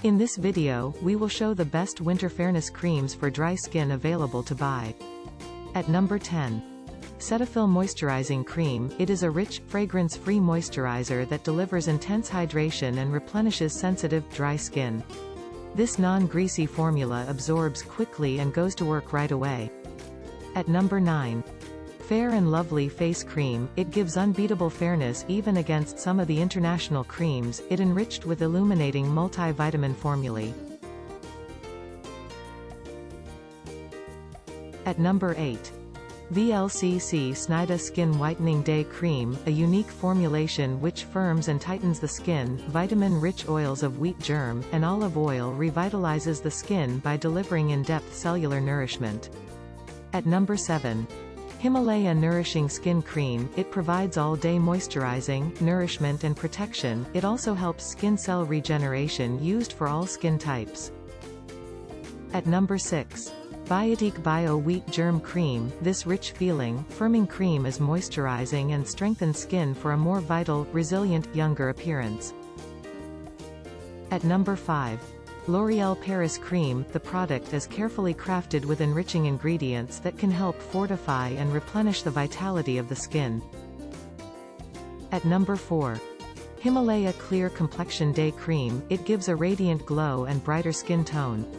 In this video, we will show the best winter fairness creams for dry skin available to buy. At number 10. Cetaphil Moisturizing Cream. It is a rich, fragrance-free moisturizer that delivers intense hydration and replenishes sensitive, dry skin. This non-greasy formula absorbs quickly and goes to work right away. At number 9. Fair and Lovely Face Cream. It gives unbeatable fairness even against some of the international creams. It enriched with illuminating multivitamin formulae. At number 8. VLCC Snighdha Skin Whitening Day Cream, a unique formulation which firms and tightens the skin. Vitamin-rich oils of wheat germ and olive oil revitalizes the skin by delivering in-depth cellular nourishment. At number 7. Himalaya Nourishing Skin Cream. It provides all-day moisturizing, nourishment and protection. It also helps skin cell regeneration, used for all skin types. At number 6. Biotique Bio Wheat Germ Cream. This rich feeling, firming cream is moisturizing and strengthens skin for a more vital, resilient, younger appearance. At number 5. L'Oréal Paris Cream. The product is carefully crafted with enriching ingredients that can help fortify and replenish the vitality of the skin. At number 4. Himalaya Clear Complexion Day Cream. It gives a radiant glow and brighter skin tone.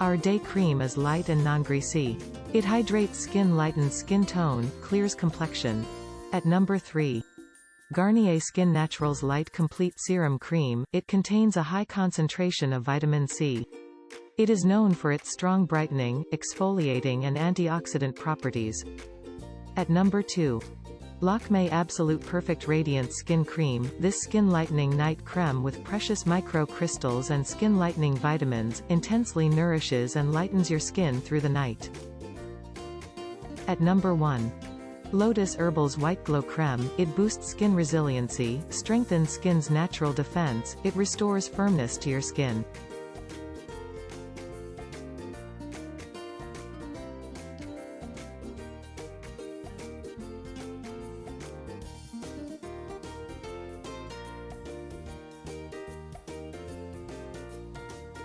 Our day cream is light and non-greasy. It hydrates skin, lightens skin tone, clears complexion. At number 3. Garnier Skin Naturals Light Complete Serum Cream. It contains a high concentration of vitamin C. It is known for its strong brightening, exfoliating and antioxidant properties. At number 2. Lakme Absolute Perfect Radiance Skin Cream. This skin lightening night creme with precious micro crystals and skin lightening vitamins intensely nourishes and lightens your skin through the night. At number 1. Lotus Herbals Whiteglow Creme. It boosts skin resiliency, strengthens skin's natural defense, it restores firmness to your skin.